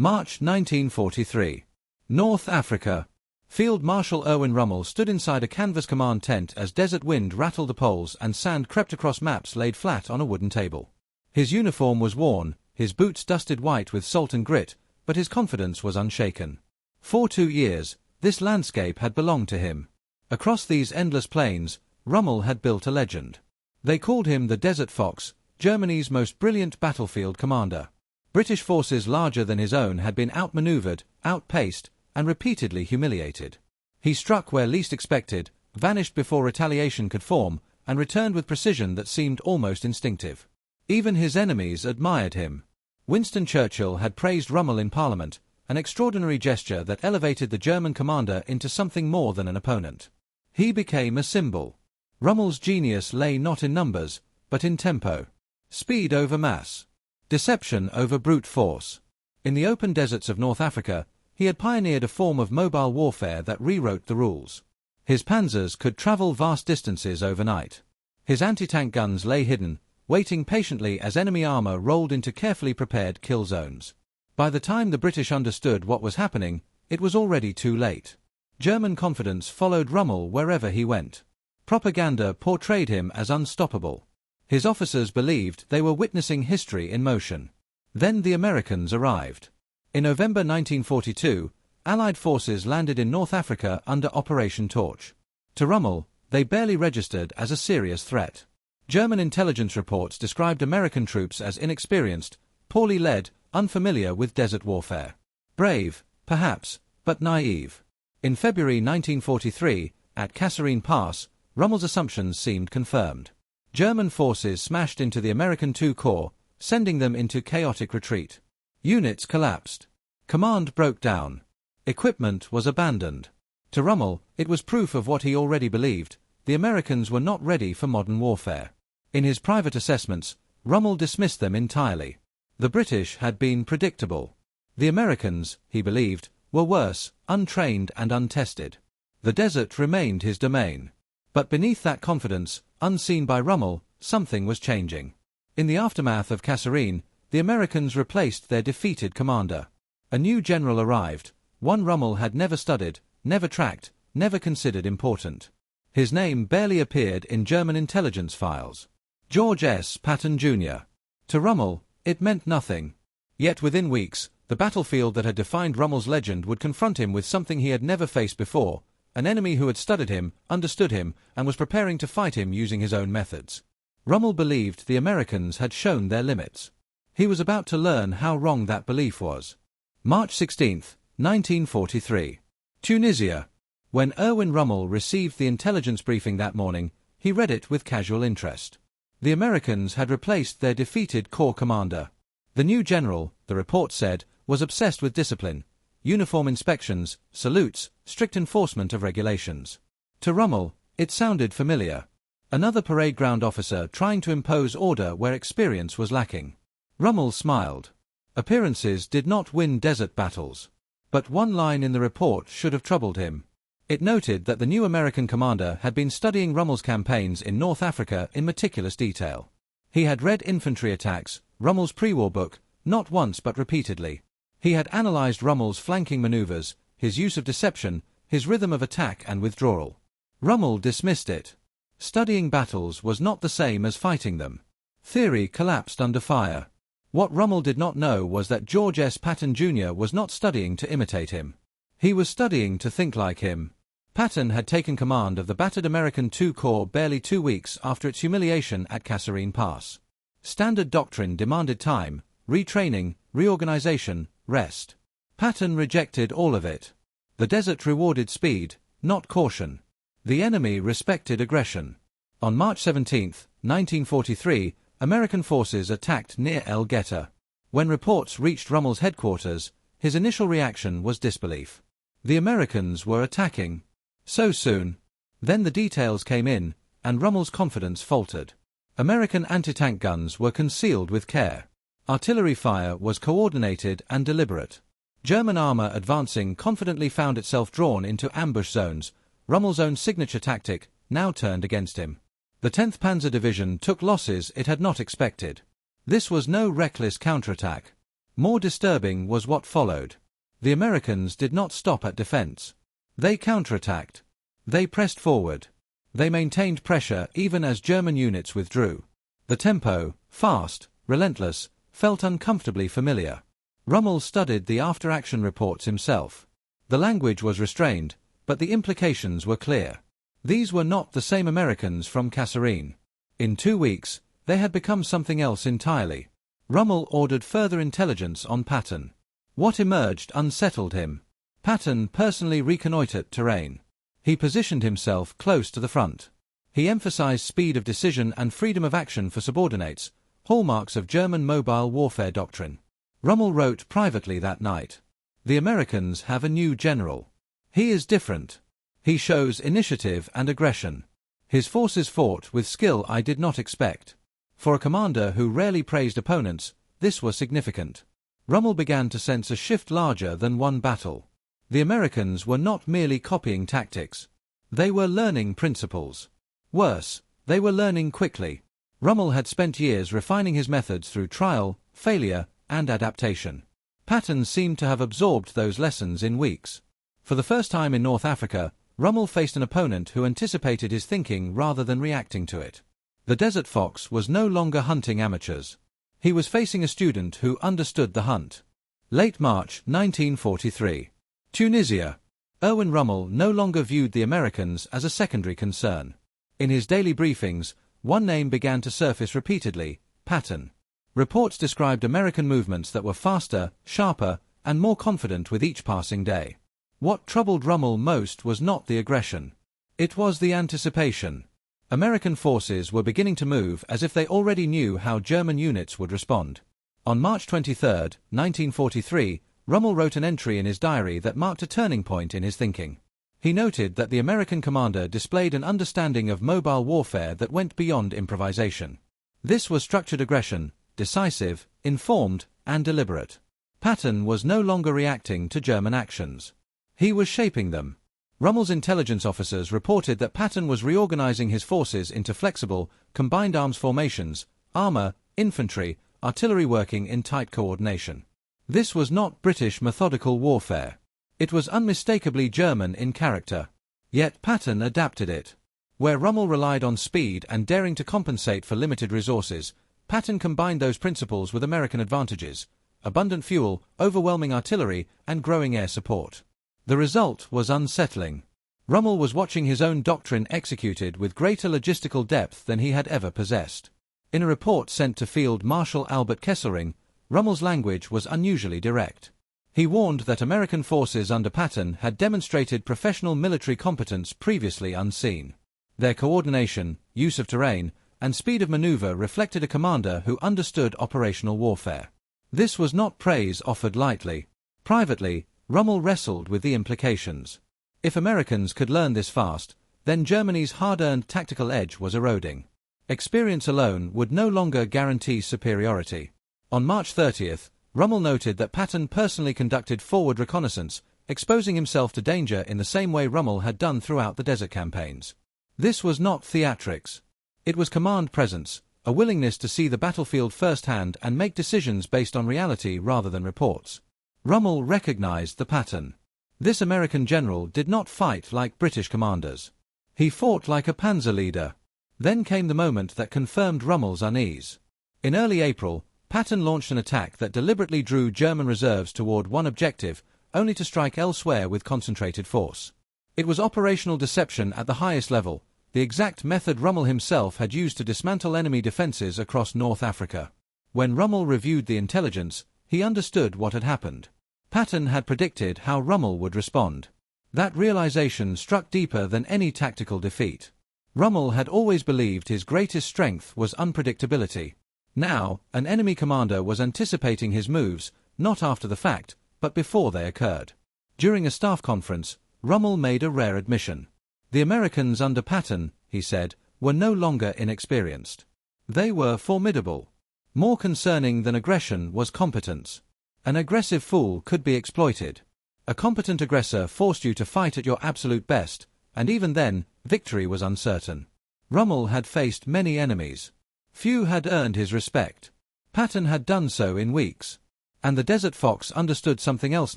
March 1943. North Africa. Field Marshal Erwin Rommel stood inside a canvas command tent as desert wind rattled the poles and sand crept across maps laid flat on a wooden table. His uniform was worn, his boots dusted white with salt and grit, but his confidence was unshaken. For 2 years, this landscape had belonged to him. Across these endless plains, Rommel had built a legend. They called him the Desert Fox, Germany's most brilliant battlefield commander. British forces larger than his own had been outmaneuvered, outpaced, and repeatedly humiliated. He struck where least expected, vanished before retaliation could form, and returned with precision that seemed almost instinctive. Even his enemies admired him. Winston Churchill had praised Rommel in Parliament, an extraordinary gesture that elevated the German commander into something more than an opponent. He became a symbol. Rommel's genius lay not in numbers, but in tempo. Speed over mass. Deception over brute force. In the open deserts of North Africa, he had pioneered a form of mobile warfare that rewrote the rules. His panzers could travel vast distances overnight. His anti-tank guns lay hidden, waiting patiently as enemy armor rolled into carefully prepared kill zones. By the time the British understood what was happening, it was already too late. German confidence followed Rommel wherever he went. Propaganda portrayed him as unstoppable. His officers believed they were witnessing history in motion. Then the Americans arrived. In November 1942, Allied forces landed in North Africa under Operation Torch. To Rommel, they barely registered as a serious threat. German intelligence reports described American troops as inexperienced, poorly led, unfamiliar with desert warfare. Brave, perhaps, but naive. In February 1943, at Kasserine Pass, Rommel's assumptions seemed confirmed. German forces smashed into the American II Corps, sending them into chaotic retreat. Units collapsed. Command broke down. Equipment was abandoned. To Rommel, it was proof of what he already believed: the Americans were not ready for modern warfare. In his private assessments, Rommel dismissed them entirely. The British had been predictable. The Americans, he believed, were worse, untrained and untested. The desert remained his domain. But beneath that confidence, unseen by Rommel, something was changing. In the aftermath of Kasserine, the Americans replaced their defeated commander. A new general arrived, one Rommel had never studied, never tracked, never considered important. His name barely appeared in German intelligence files. GeorgeSPatton Jr. To Rommel, it meant nothing. Yet within weeks, the battlefield that had defined Rommel's legend would confront him with something he had never faced before: an enemy who had studied him, understood him, and was preparing to fight him using his own methods. Rommel believed the Americans had shown their limits. He was about to learn how wrong that belief was. March 16, 1943. Tunisia. When Erwin Rommel received the intelligence briefing that morning, he read it with casual interest. The Americans had replaced their defeated corps commander. The new general, the report said, was obsessed with discipline: uniform inspections, salutes, strict enforcement of regulations. To Rommel, it sounded familiar. Another parade ground officer trying to impose order where experience was lacking. Rommel smiled. Appearances did not win desert battles. But one line in the report should have troubled him. It noted that the new American commander had been studying Rommel's campaigns in North Africa in meticulous detail. He had read infantry attacks, Rommel's pre-war book, not once but repeatedly. He had analyzed Rommel's flanking maneuvers, his use of deception, his rhythm of attack and withdrawal. Rommel dismissed it. Studying battles was not the same as fighting them. Theory collapsed under fire. What Rommel did not know was that GeorgeSPatton Jr. was not studying to imitate him. He was studying to think like him. Patton had taken command of the battered American II Corps barely 2 weeks after its humiliation at Kasserine Pass. Standard doctrine demanded time, retraining, reorganization, rest. Patton rejected all of it. The desert rewarded speed, not caution. The enemy respected aggression. On March 17, 1943, American forces attacked near El Geta. When reports reached Rommel's headquarters, his initial reaction was disbelief. The Americans were attacking. So soon. Then the details came in, and Rommel's confidence faltered. American anti-tank guns were concealed with care. Artillery fire was coordinated and deliberate. German armor advancing confidently found itself drawn into ambush zones. Rommel's own signature tactic now turned against him. The 10th Panzer Division took losses it had not expected. This was no reckless counterattack. More disturbing was what followed. The Americans did not stop at defense. They counterattacked. They pressed forward. They maintained pressure even as German units withdrew. The tempo, fast, relentless, felt uncomfortably familiar. Rommel studied the after-action reports himself. The language was restrained, but the implications were clear. These were not the same Americans from Kasserine. In 2 weeks, they had become something else entirely. Rommel ordered further intelligence on Patton. What emerged unsettled him. Patton personally reconnoitred terrain. He positioned himself close to the front. He emphasized speed of decision and freedom of action for subordinates, hallmarks of German mobile warfare doctrine. Rommel wrote privately that night, "The Americans have a new general. He is different. He shows initiative and aggression. His forces fought with skill I did not expect." For a commander who rarely praised opponents, this was significant. Rommel began to sense a shift larger than one battle. The Americans were not merely copying tactics. They were learning principles. Worse, they were learning quickly. Rommel had spent years refining his methods through trial, failure, and adaptation. Patton seemed to have absorbed those lessons in weeks. For the first time in North Africa, Rommel faced an opponent who anticipated his thinking rather than reacting to it. The Desert Fox was no longer hunting amateurs. He was facing a student who understood the hunt. Late March 1943. Tunisia. Erwin Rommel no longer viewed the Americans as a secondary concern. In his daily briefings, one name began to surface repeatedly: Patton. Reports described American movements that were faster, sharper, and more confident with each passing day. What troubled Rommel most was not the aggression. It was the anticipation. American forces were beginning to move as if they already knew how German units would respond. On March 23, 1943, Rommel wrote an entry in his diary that marked a turning point in his thinking. He noted that the American commander displayed an understanding of mobile warfare that went beyond improvisation. This was structured aggression, decisive, informed, and deliberate. Patton was no longer reacting to German actions. He was shaping them. Rommel's intelligence officers reported that Patton was reorganizing his forces into flexible, combined arms formations, armor, infantry, artillery working in tight coordination. This was not British methodical warfare. It was unmistakably German in character. Yet Patton adapted it. Where Rommel relied on speed and daring to compensate for limited resources, Patton combined those principles with American advantages: abundant fuel, overwhelming artillery, and growing air support. The result was unsettling. Rommel was watching his own doctrine executed with greater logistical depth than he had ever possessed. In a report sent to Field Marshal Albert Kesselring, Rommel's language was unusually direct. He warned that American forces under Patton had demonstrated professional military competence previously unseen. Their coordination, use of terrain, and speed of maneuver reflected a commander who understood operational warfare. This was not praise offered lightly. Privately, Rommel wrestled with the implications. If Americans could learn this fast, then Germany's hard-earned tactical edge was eroding. Experience alone would no longer guarantee superiority. On March 30th, Rommel noted that Patton personally conducted forward reconnaissance, exposing himself to danger in the same way Rommel had done throughout the desert campaigns. This was not theatrics. It was command presence, a willingness to see the battlefield firsthand and make decisions based on reality rather than reports. Rommel recognized the pattern. This American general did not fight like British commanders. He fought like a panzer leader. Then came the moment that confirmed Rommel's unease. In early April, Patton launched an attack that deliberately drew German reserves toward one objective, only to strike elsewhere with concentrated force. It was operational deception at the highest level, the exact method Rommel himself had used to dismantle enemy defenses across North Africa. When Rommel reviewed the intelligence, he understood what had happened. Patton had predicted how Rommel would respond. That realization struck deeper than any tactical defeat. Rommel had always believed his greatest strength was unpredictability. Now, an enemy commander was anticipating his moves, not after the fact, but before they occurred. During a staff conference, Rommel made a rare admission. The Americans under Patton, he said, were no longer inexperienced. They were formidable. More concerning than aggression was competence. An aggressive fool could be exploited. A competent aggressor forced you to fight at your absolute best, and even then, victory was uncertain. Rommel had faced many enemies. Few had earned his respect. Patton had done so in weeks. And the Desert Fox understood something else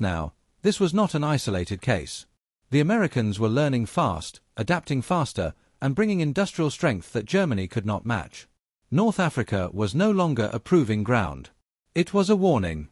now. This was not an isolated case. The Americans were learning fast, adapting faster, and bringing industrial strength that Germany could not match. North Africa was no longer a proving ground. It was a warning.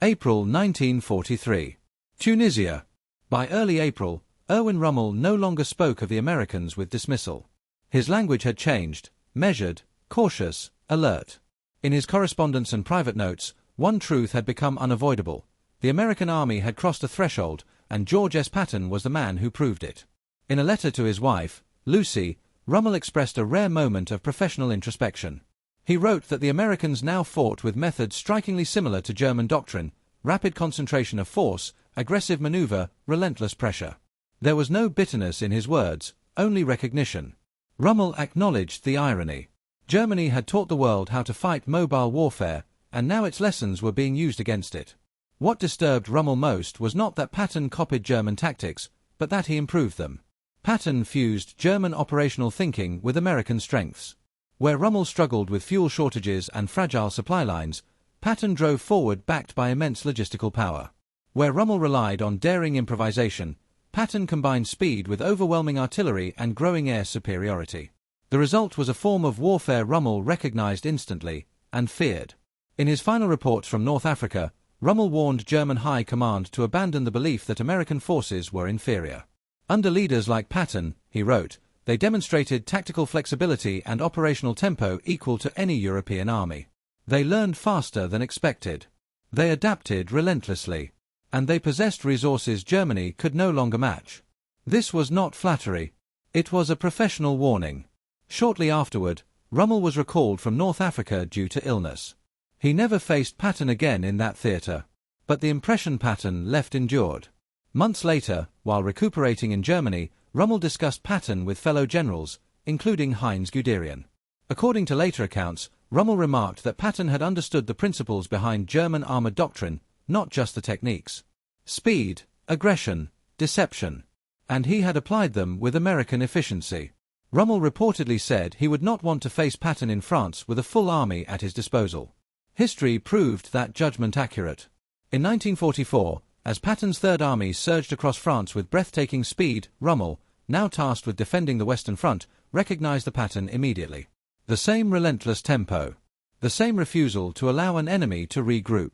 April 1943. Tunisia. By early April, Erwin Rommel no longer spoke of the Americans with dismissal. His language had changed, measured, cautious, alert. In his correspondence and private notes, one truth had become unavoidable. The American army had crossed a threshold, and GeorgeSPatton was the man who proved it. In a letter to his wife, Lucy, Rommel expressed a rare moment of professional introspection. He wrote that the Americans now fought with methods strikingly similar to German doctrine: rapid concentration of force, aggressive maneuver, relentless pressure. There was no bitterness in his words, only recognition. Rommel acknowledged the irony. Germany had taught the world how to fight mobile warfare, and now its lessons were being used against it. What disturbed Rommel most was not that Patton copied German tactics, but that he improved them. Patton fused German operational thinking with American strengths. Where Rommel struggled with fuel shortages and fragile supply lines, Patton drove forward backed by immense logistical power. Where Rommel relied on daring improvisation, Patton combined speed with overwhelming artillery and growing air superiority. The result was a form of warfare Rommel recognized instantly, and feared. In his final reports from North Africa, Rommel warned German high command to abandon the belief that American forces were inferior. Under leaders like Patton, he wrote, they demonstrated tactical flexibility and operational tempo equal to any European army. They learned faster than expected. They adapted relentlessly. And they possessed resources Germany could no longer match. This was not flattery. It was a professional warning. Shortly afterward, Rommel was recalled from North Africa due to illness. He never faced Patton again in that theatre. But the impression Patton left endured. Months later, while recuperating in Germany, Rommel discussed Patton with fellow generals, including Heinz Guderian. According to later accounts, Rommel remarked that Patton had understood the principles behind German armored doctrine, not just the techniques. Speed, aggression, deception. And he had applied them with American efficiency. Rommel reportedly said he would not want to face Patton in France with a full army at his disposal. History proved that judgment accurate. In 1944, as Patton's Third Army surged across France with breathtaking speed, Rommel, now tasked with defending the Western Front, recognized the pattern immediately. The same relentless tempo. The same refusal to allow an enemy to regroup.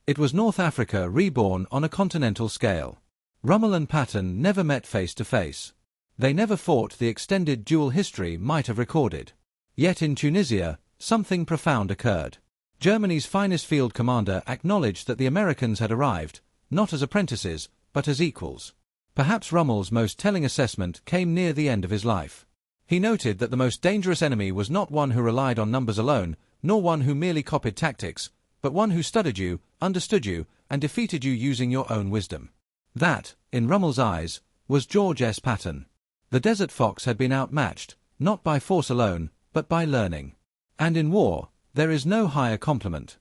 It was North Africa reborn on a continental scale. Rommel and Patton never met face to face. They never fought the extended dual history might have recorded. Yet in Tunisia, something profound occurred. Germany's finest field commander acknowledged that the Americans had arrived, not as apprentices, but as equals. Perhaps Rommel's most telling assessment came near the end of his life. He noted that the most dangerous enemy was not one who relied on numbers alone, nor one who merely copied tactics, but one who studied you, understood you, and defeated you using your own wisdom. That, in Rommel's eyes, was GeorgeSPatton. The Desert Fox had been outmatched, not by force alone, but by learning. And in war, there is no higher compliment.